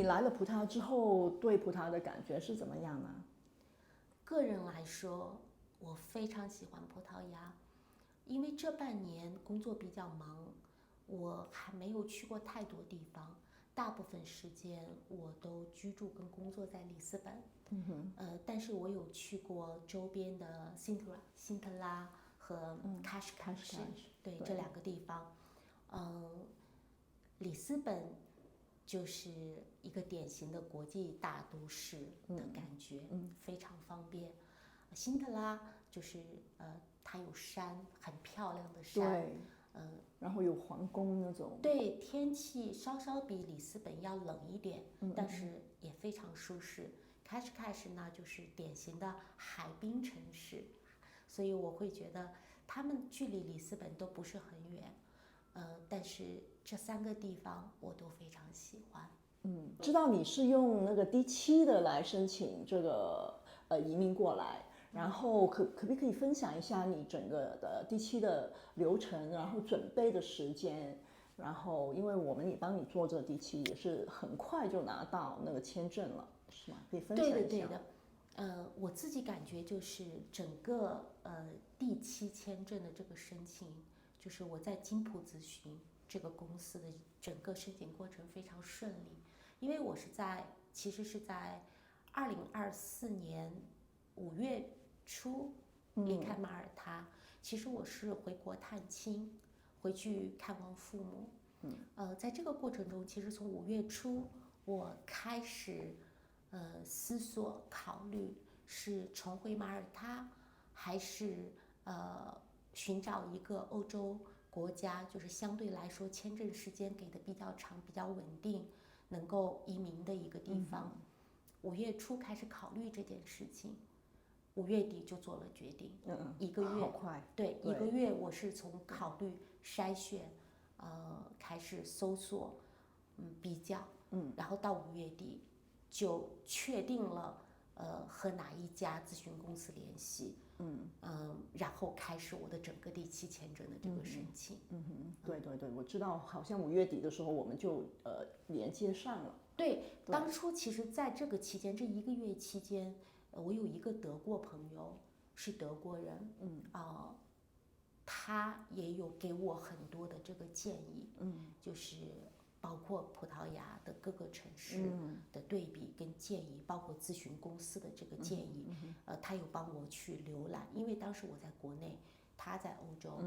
你来了葡萄牙之后，对葡萄牙的感觉是怎么样呢？个人来说，我非常喜欢葡萄牙，因为这半年工作比较忙，我还没有去过太多地方，大部分时间我都居住跟工作在里斯本。但是我有去过周边的辛特拉和喀什喀什，对这两个地方。里斯本就是一个典型的国际大都市的感觉，非常方便。辛特拉就是它有山，很漂亮的山，对，然后有皇宫那种。对，天气稍稍比里斯本要冷一点，但是也非常舒适。喀什喀什呢，就是典型的海滨城市，所以我会觉得他们距离里斯本都不是很远，但是这三个地方我都非常喜欢。知道你是用那个D7的来申请这个移民过来，然后可不可以分享一下你整个的D7的流程，然后准备的时间？然后因为我们也帮你做这个D7，也是很快就拿到那个签证了，是吗？可以分享一下。对的，对的。我自己感觉就是整个D7签证的这个申请，就是我在金普咨询这个公司的整个申请过程非常顺利，因为我其实是在2024年5月初离开马耳他，其实我是回国探亲，回去看望父母。在这个过程中，其实从5月初我开始思索考虑是重回马耳他，还是寻找一个欧洲国家，就是相对来说签证时间给的比较长、比较稳定，能够移民的一个地方。5月初开始考虑这件事情，5月底就做了决定。一个月，好快。对，一个月我是从考虑、筛选，开始搜索，比较，然后到5月底就确定了，和哪一家咨询公司联系，然后开始我的整个D7签证的这个申请。对对对，我知道，好像5月底的时候我们就连接上了。对，当初其实在这个期间，这一个月期间，我有一个德国朋友是德国人，他也有给我很多的这个建议，就是包括葡萄牙的各个城市的对比跟建议，包括咨询公司的这个建议，他有帮我去浏览，因为当时我在国内，他在欧洲，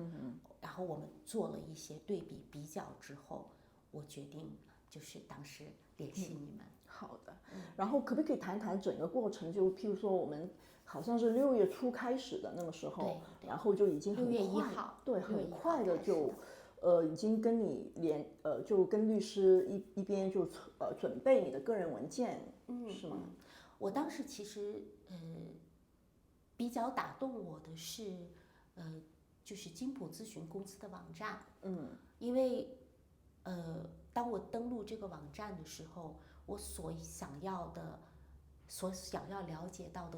然后我们做了一些对比比较之后，我决定就是当时联系你们。好的，然后可不可以谈谈整个过程？就譬如说，我们好像是6月初开始的那个时候，然后就已经很6月1快，号，对，很快的就，已经跟你就跟律师一边就准备你的个人文件，是吗？我当时其实比较打动我的是，就是金普咨询公司的网站，因为当我登录这个网站的时候，我所想要了解到的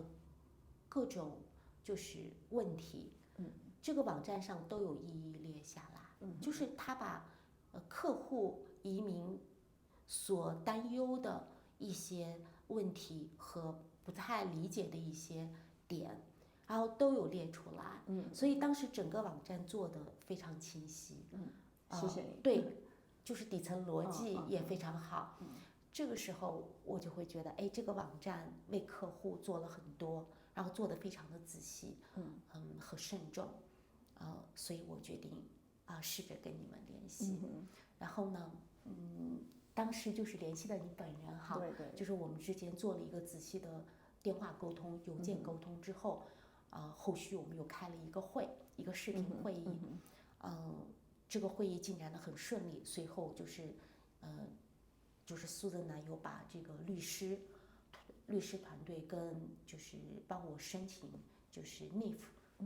各种就是问题，这个网站上都有一一列下来，就是他把客户移民所担忧的一些问题和不太理解的一些点，然后都有列出来，所以当时整个网站做的非常清晰，谢谢你。对，就是底层逻辑也非常好。这个时候我就会觉得，哎，这个网站为客户做了很多，然后做的非常的仔细，和慎重，所以我决定试着跟你们联系。然后呢，当时就是联系了你本人哈，对对，就是我们之间做了一个仔细的电话沟通、邮件沟通之后，后续我们又开了一个一个视频会议，这个会议进展的很顺利，随后就是苏泽南有把这个律师团队跟就是帮我申请就是 NIF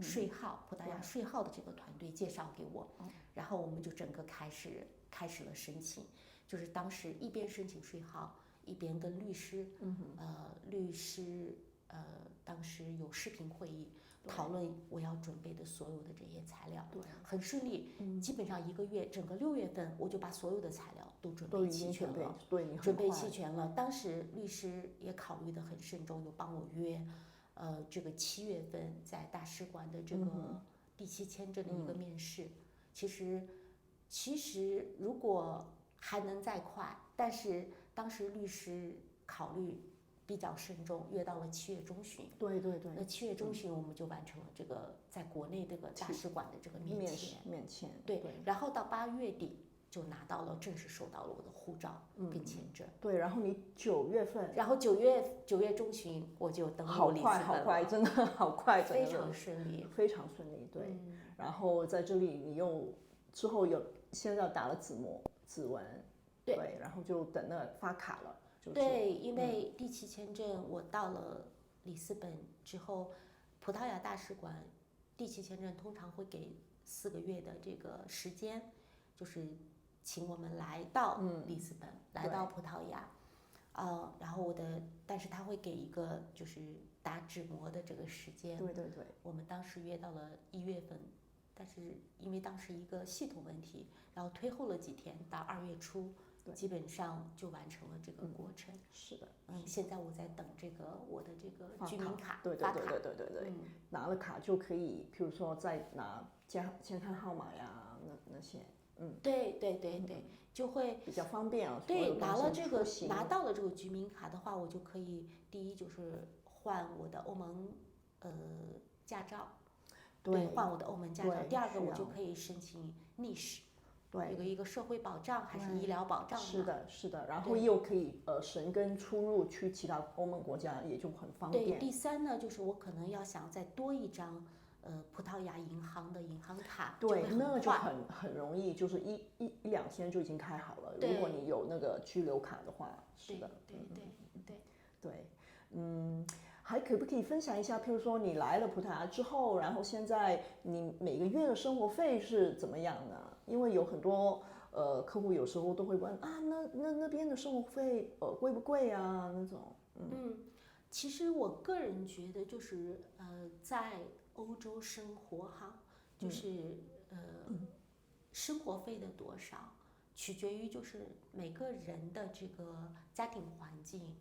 税号，葡萄牙税号的这个团队介绍给我，然后我们就整个开始了申请，就是当时一边申请税号，一边跟律师当时有视频会议讨论我要准备的所有的这些材料，对，很顺利，基本上1个月，整个6月份我就把所有的材料都准都已备齐经准备，全了，对你准备很快齐全了。当时律师也考虑得很慎重，有帮我约，这个7月份在大使馆的这个第7签证的一个面试。其实如果还能再快，但是当时律师考虑比较慎重，约到了7月中旬。对对对，那7月中旬我们就完成了这个在国内这个大使馆的这个面签。面签，对，然后到8月底就拿到了，正式收到了我的护照跟签证。对，然后你9月份，然后9月中旬我就登陆里斯本了。好快，真的好快，非常顺利，非常顺利。对，然后在这里你又之后现在打了指纹，对，然后就等那发卡了。对，因为第7签证我到了里斯本之后，葡萄牙大使馆第7签证通常会给4个月的这个时间，就是请我们来到里斯本，来到葡萄牙，然后但是他会给一个就是打指模的这个时间。对对对。我们当时约到了1月份，但是因为当时一个系统问题，然后推后了几天，到2月初。基本上就完成了这个过程。是的，现在我在等我的这个居民卡，对，拿了卡就可以，譬如说再拿健康号码呀，那些，对，就会比较方便啊。对，拿到了这个居民卡的话，我就可以第一就是换我的欧盟驾照，对，换我的欧盟驾照。第二个我就可以申请NISH。对，一个社会保障还是医疗保障？是的，然后又可以申根出入去其他欧盟国家，也就很方便。对，第三呢，就是我可能要想再多一张葡萄牙银行的银行卡，对，那就很容易，就是一两天就已经开好了。如果你有那个居留卡的话，是的，对，还可不可以分享一下？譬如说你来了葡萄牙之后，然后现在你每个月的生活费是怎么样呢？因为有很多客户有时候都会问啊，那边的生活费贵不贵啊？那种。其实我个人觉得就是在欧洲生活哈，就是生活费的多少，取决于就是每个人的这个家庭环境，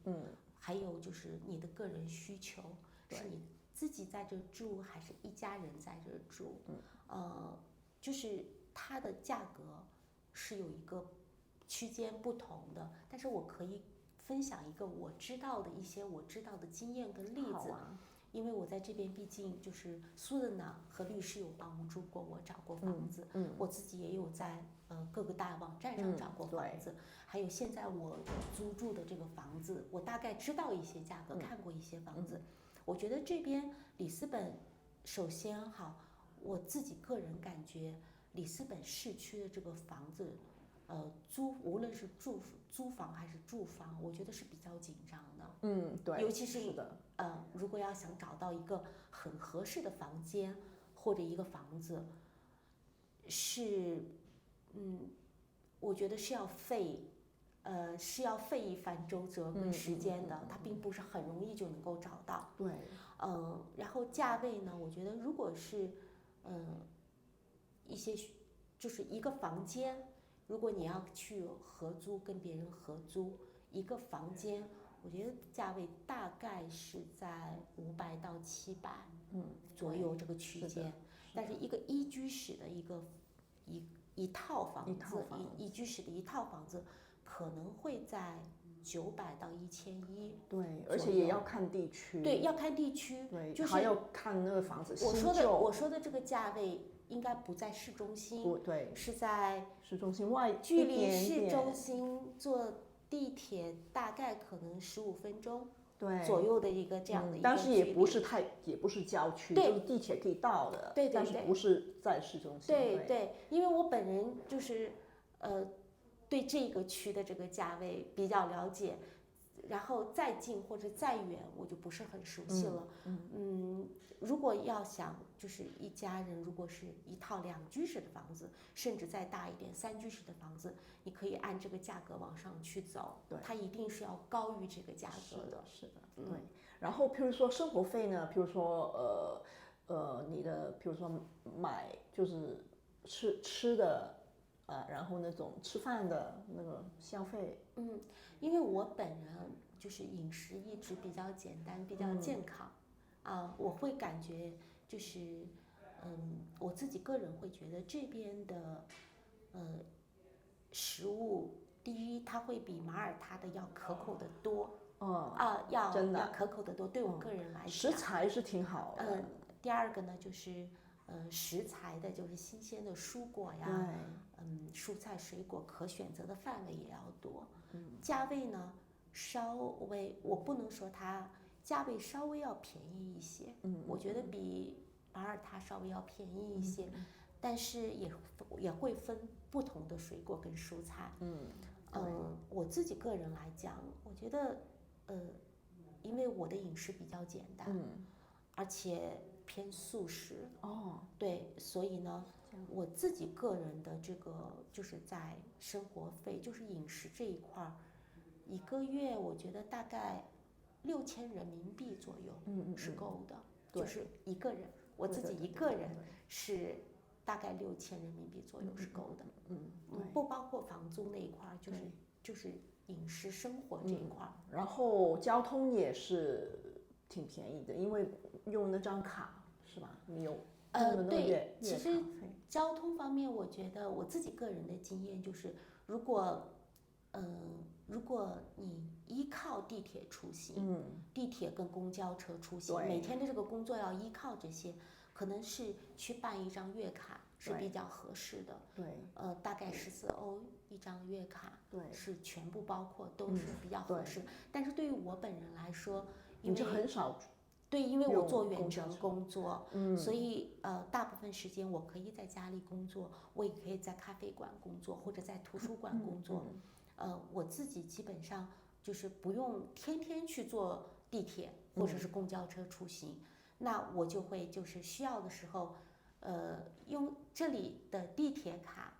还有就是你的个人需求，是你自己在这住还是一家人在这住，就是它的价格是有一个区间不同的，但是我可以分享一个我知道的经验跟例子，因为我在这边毕竟就是苏德纳和律师有帮助过我找过房子，我自己也有在各个大网站上找过房子，还有现在我租住的这个房子，我大概知道一些价格，看过一些房子，我觉得这边里斯本，首先哈，我自己个人感觉里斯本市区的这个房子，无论是租房还是住房，我觉得是比较紧张的。对，尤其是的，如果要想找到一个很合适的房间或者一个房子，我觉得是要费一番周折跟时间的，它并不是很容易就能够找到。对，然后价位呢，我觉得如果是一些就是一个房间。如果你要去合租，跟别人合租一个房间，我觉得价位大概是在500到700左右这个区间。但是一个一居室的一套房子，一居室的一套房子，可能会在900到1100。对，而且也要看地区。对，要看地区。对，就是还要看那个房子新旧。我说的这个价位。应该不在市中心，对，是在市中心外，距离市中心坐地铁大概可能15分钟左右的一个这样的一个距离。但是也不是郊区，就是地铁可以到的，对，但是不是在市中心。对，因为我本人就是对这个区的这个价位比较了解，然后再近或者再远，我就不是很熟悉了。如果要想就是一家人，如果是一套2居室的房子，甚至再大一点3居室的房子，你可以按这个价格往上去走，对，它一定是要高于这个价格的。是的，对。然后譬如说生活费呢，譬如说你的譬如说买就是吃的。然后那种吃饭的那个消费，因为我本人就是饮食一直比较简单，比较健康，我会感觉就是，我自己个人会觉得这边的，食物，第一它会比马耳他的要可口的多，要可口的多，对我个人来讲，食材是挺好的。第二个呢就是。食材的就是新鲜的蔬果呀，蔬菜水果可选择的范围也要多。价位呢稍微，我不能说它价位稍微要便宜一些，我觉得比马耳他稍微要便宜一些，但是也会分不同的水果跟蔬菜。我自己个人来讲，我觉得因为我的饮食比较简单，而且偏素食，对，所以呢，我自己个人的这个就是在生活费，就是饮食这一块儿，一个月我觉得大概6000人民币左右是够的，就是一个人，我自己一个人是大概6000人民币左右是够的，不包括房租那一块儿，就是饮食生活这一块儿，然后交通也是挺便宜的，因为用那张卡。是吧？你有对，其实交通方面，我觉得我自己个人的经验就是，如果你依靠地铁出行，地铁跟公交车出行，每天的这个工作要依靠这些，可能是去办一张月卡是比较合适的。对，大概14欧一张月卡，是全部包括，都是比较合适。但是对于我本人来说，你就很少。对，因为我做远程工作，所以大部分时间我可以在家里工作，我也可以在咖啡馆工作或者在图书馆工作。我自己基本上就是不用天天去坐地铁或者是公交车出行，那我就会就是需要的时候，用这里的地铁卡，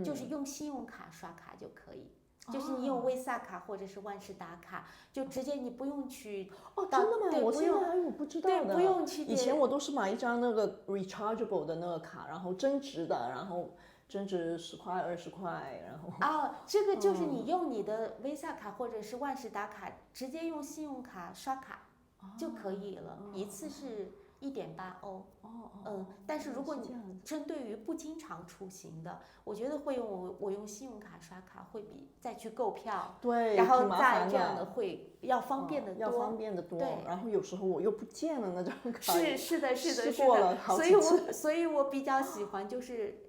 就是用信用卡刷卡就可以。就是你用 Visa 卡或者是万事达卡，就直接你不用去。真的吗？我现在还有不知道的。对，不用去。以前我都是买一张那个 rechargeable 的那个卡，然后增值的，然后增值10块20块，然后。这个就是你用你的 Visa 卡或者是万事达卡，直接用信用卡刷卡就可以了，一次是1.8欧。但是如果你针对于不经常出行的，我觉得我用信用卡刷卡会比再去购票，对，然后再这样的会要方便的多，要方便的多。对，然后有时候我又不见了那张卡。是的，所以我比较喜欢，就是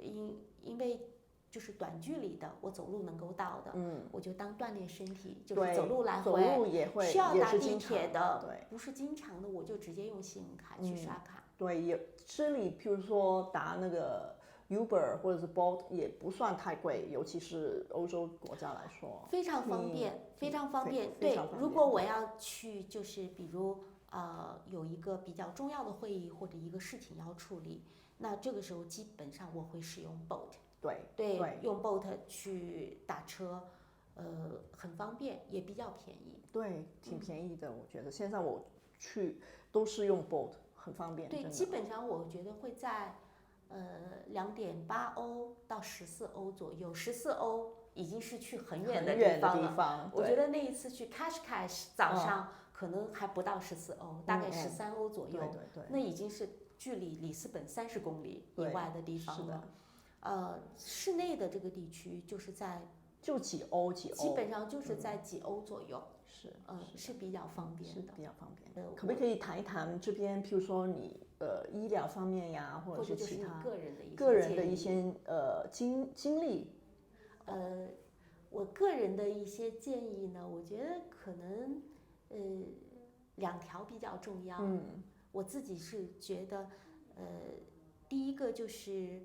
因为就是短距离的，我走路能够到的，我就当锻炼身体，就是走路来回。走路也会，需要搭地铁的，不是经常的，我就直接用信用卡去刷卡。对，这里譬如说打那个 Uber 或者是 Bolt 也不算太贵，尤其是欧洲国家来说，非常方便，非常方便。对，如果我要去，就是比如有一个比较重要的会议或者一个事情要处理，那这个时候基本上我会使用 Bolt。对，用 Bolt 去打车，很方便，也比较便宜。对，挺便宜的，我觉得现在我去都是用 Bolt。很方便。对，基本上我觉得会在2.8欧到14欧左右，14欧已经是去很远的地方了。我觉得那一次去 Cascais 早上可能还不到14欧，大概13欧左右。对，那已经是距离里斯本30公里以外的地方了。室内的这个地区就是在就几欧，基本上就是在几欧左右。是比较方便的，是比较方便的。可不可以谈一谈这边，譬如说你医疗方面呀，或者是其他个人的一些经历？我个人的一些建议呢，我觉得可能2条比较重要。我自己是觉得第一个就是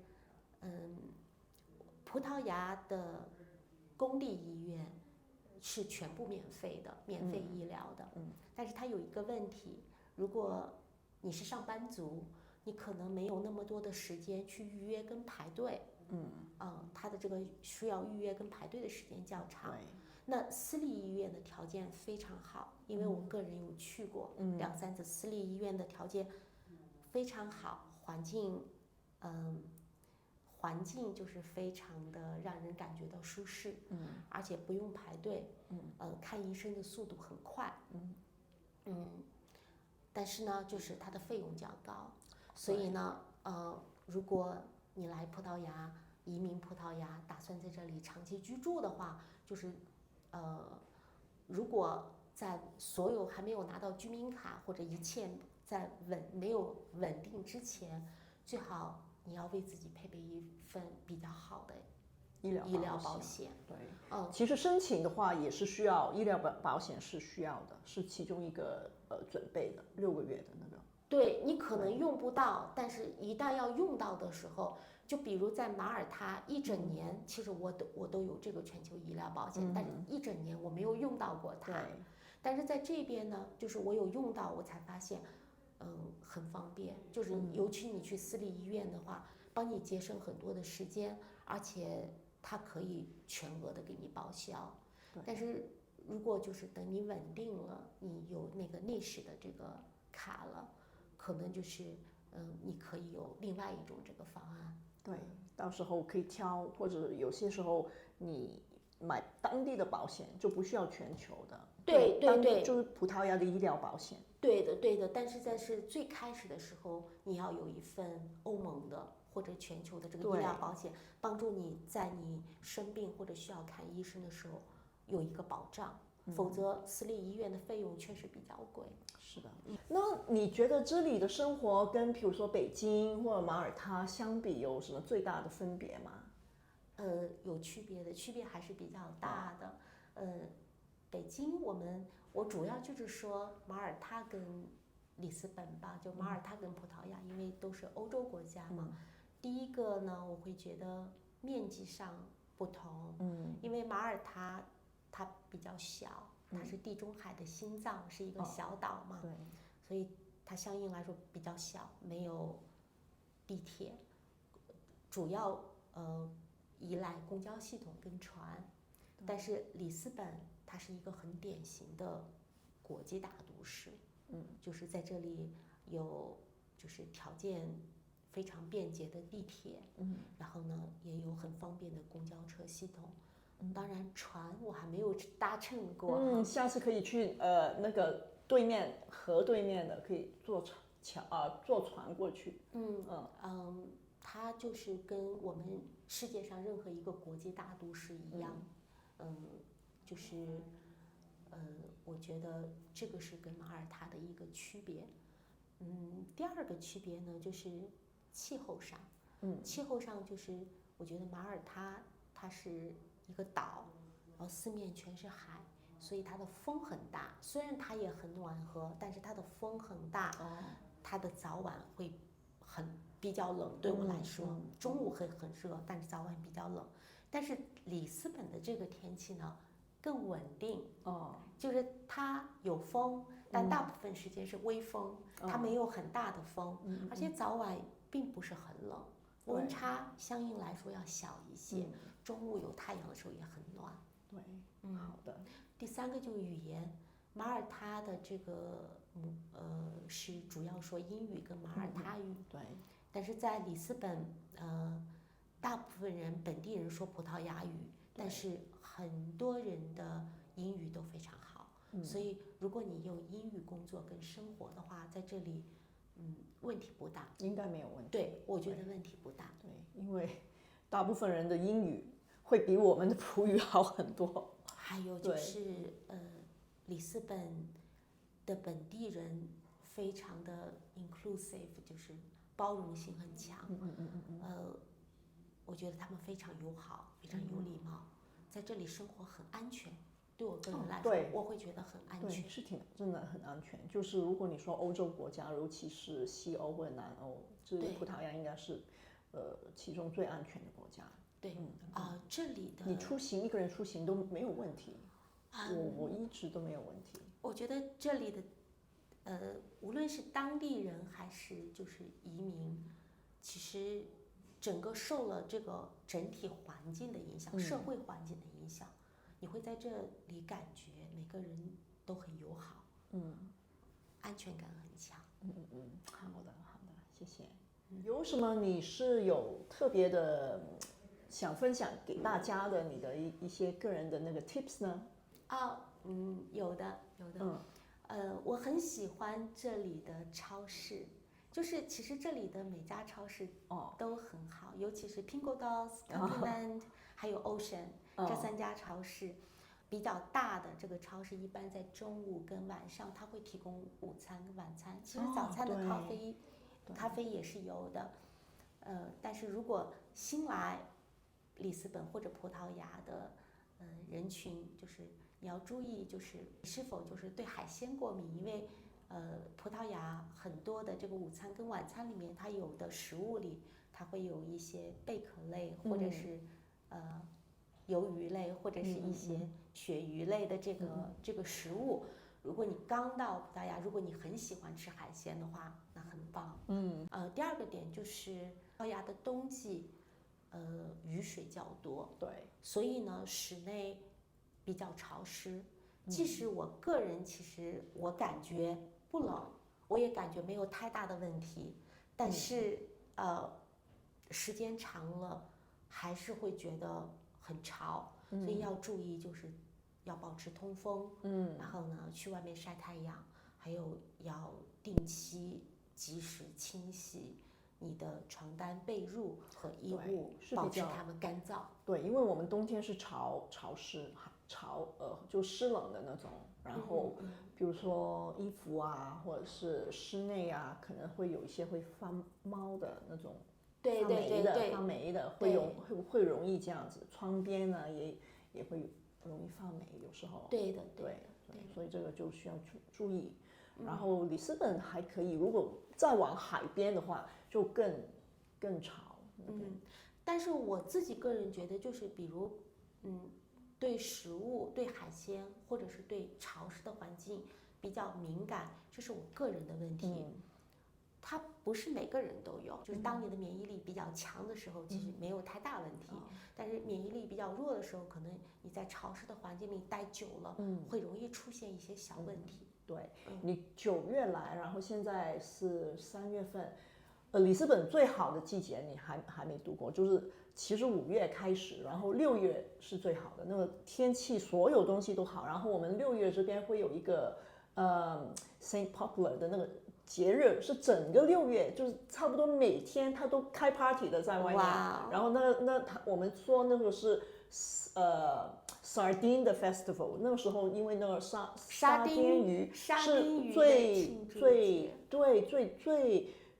葡萄牙的公立医院。是全部免费的，免费医疗的。但是它有一个问题，如果你是上班族，你可能没有那么多的时间去预约跟排队。它的这个需要预约跟排队的时间较长。那私立医院的条件非常好，因为我个人有去过2、3次私立医院的条件非常好，环境就是非常的让人感觉到舒适，而且不用排队，看医生的速度很快，但是呢，就是它的费用较高，所以呢，如果你来葡萄牙移民葡萄牙，打算在这里长期居住的话，就是如果在所有还没有拿到居民卡或者一切在没有稳定之前，最好你要为自己配备一份比较好的医疗保险。对，其实申请的话也是需要医疗保险是需要的，是其中一个准备的6个月的那个。对，你可能用不到，但是一旦要用到的时候，就比如在马耳他一整年，其实我都有这个全球医疗保险，但是一整年我没有用到过它。但是在这边呢，就是我有用到，我才发现，很方便，就是尤其你去私立医院的话，帮你节省很多的时间，而且它可以全额的给你报销。但是如果就是等你稳定了，你有那个内饰的这个卡了，可能就是你可以有另外一种这个方案。对，到时候可以挑，或者有些时候你买当地的保险就不需要全球的。对，就是葡萄牙的医疗保险。对的，但是最开始的时候，你要有一份欧盟的或者全球的这个医疗保险，帮助你在你生病或者需要看医生的时候有一个保障，否则私立医院的费用确实比较贵。是的。那你觉得这里的生活跟比如说北京或者马耳他相比有什么最大的分别吗？有区别的，区别还是比较大的。北京我主要就是说马耳他跟里斯本吧，就马耳他跟葡萄牙，因为都是欧洲国家嘛。第一个呢，我会觉得面积上不同，因为马耳他它比较小，它是地中海的心脏，是一个小岛嘛，所以它相应来说比较小，没有地铁，主要依赖公交系统跟船。但是里斯本它是一个很典型的国际大都市，就是在这里有就是条件非常便捷的地铁，然后呢也有很方便的公交车系统。当然船我还没有搭乘过，下次可以去那个对面河对面的，可以坐船过去。它就是跟我们世界上任何一个国际大都市一样，就是我觉得这个是跟马耳他的一个区别。第二个区别呢就是气候上，气候上就是我觉得马耳他它是一个岛，然后四面全是海，所以它的风很大，虽然它也很暖和，但是它的风很大，它的早晚会比较冷，对我来说，中午会很热，但是早晚比较冷。但是里斯本的这个天气呢更稳定，就是它有风，但大部分时间是微风，它没有很大的风，而且早晚并不是很冷，温差相应来说要小一些，中午有太阳的时候也很暖。对，好的。第三个就是语言，马耳他的这个是主要说英语跟马耳他语，对。但是在里斯本，大部分人本地人说葡萄牙语，但是很多人的英语都非常好，所以如果你用英语工作跟生活的话，在这里，问题不大，应该没有问题。对，我觉得问题不大。对，因为大部分人的英语会比我们的葡语好很多。还有就是里斯本的本地人非常的 inclusive， 就是包容性很强。我觉得他们非常友好，非常有礼貌，在这里生活很安全。对我个人来说，我会觉得很安全。对，是真的很安全。就是如果你说欧洲国家，尤其是西欧或者南欧，这葡萄牙应该是其中最安全的国家。对，这里的你一个人出行都没有问题。我一直都没有问题。我觉得这里的无论是当地人还是就是移民，其实整个受了这个整体环境的影响，社会环境的影响，你会在这里感觉每个人都很友好，安全感很强。好的好的，谢谢。有什么你是有特别的想分享给大家的你的一些个人的那个 tips 呢？有的。我很喜欢这里的超市，就是其实这里的每家超市都很好，尤其是 Pingo Doors、Complement 还有 Ocean 这3家超市。比较大的这个超市一般在中午跟晚上，它会提供午餐跟晚餐。其实早餐的咖啡也是有的。但是如果新来里斯本或者葡萄牙的人群，就是你要注意，就是是否就是对海鲜过敏，因为葡萄牙很多的这个午餐跟晚餐里面，它有的食物里它会有一些贝壳类或者是鱿鱼类或者是一些鳕鱼类的这个食物。如果你刚到葡萄牙，如果你很喜欢吃海鲜的话，那很棒。第二个点就是葡萄牙的冬季，雨水较多，对，所以呢室内比较潮湿。即使我个人其实我感觉不冷，我也感觉没有太大的问题，但是时间长了还是会觉得很潮，所以要注意，就是要保持通风，然后呢去外面晒太阳，还有要定期及时清洗你的床单、被褥和衣物，保持它们干燥。对，因为我们冬天是潮湿就湿冷的那种，然后比如说衣服啊，或者是室内啊，可能会有一些会发毛的那种。发霉的会容易这样子，窗边呢也会容易发霉，有时候。对，所以这个就需要注意。然后里斯本还可以，如果再往海边的话，就更潮。但是我自己个人觉得，就是比如对食物、对海鲜或者是对潮湿的环境比较敏感，这是我个人的问题。它不是每个人都有，就是当你的免疫力比较强的时候，其实没有太大问题。但是免疫力比较弱的时候，可能你在潮湿的环境里待久了，会容易出现一些小问题。对，你9月来，然后现在是3月份，里斯本最好的季节你还没度过，就是其实5月开始，然后6月是最好的，那个天气所有东西都好。然后我们6月这边会有一个Saint Popular 的那个节日，是整个6月，就是差不多每天他都开 party 的在外面。然后我们说那个是Sardine 的 Festival， 那个时候因为那个沙丁鱼是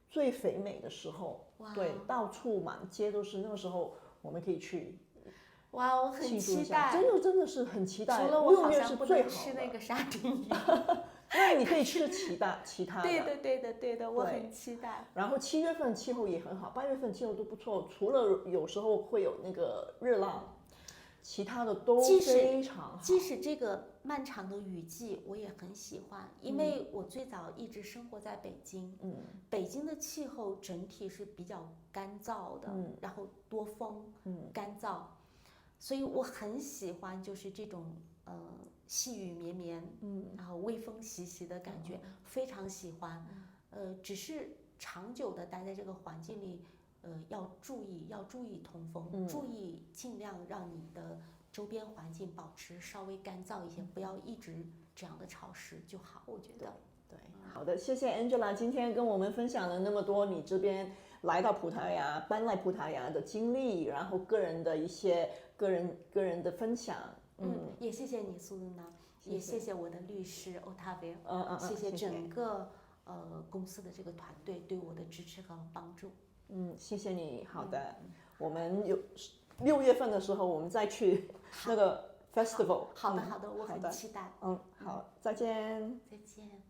最肥美的时候，对，到处满街都是，那个时候我们可以去。哇，我很期待，真的是很期待。除了我好像不能吃那个沙丁鱼。那你可以吃其他的。对的，我很期待。然后7月份气候也很好，8月份气候都不错，除了有时候会有那个热浪，其他的都非常好。即使这个漫长的雨季，我也很喜欢，因为我最早一直生活在北京。北京的气候整体是比较干燥的，然后多风，干燥，所以我很喜欢就是这种细雨绵绵，然后微风习习的感觉，非常喜欢。只是长久的待在这个环境里，要注意通风，注意尽量让你的周边环境保持稍微干燥一些，不要一直这样的潮湿就好，我觉得。对，好的，谢谢 Angela 今天跟我们分享了那么多你这边来到葡萄牙、搬来葡萄牙的经历，然后个人的一些个人的分享。也谢谢你，苏露娜，也谢谢我的律师 Otavio，谢谢整个公司的这个团队对我的支持和帮助。谢谢你。好的，我们有6月份的时候，我们再去那个 festival。好的，我很期待。好，再见。再见。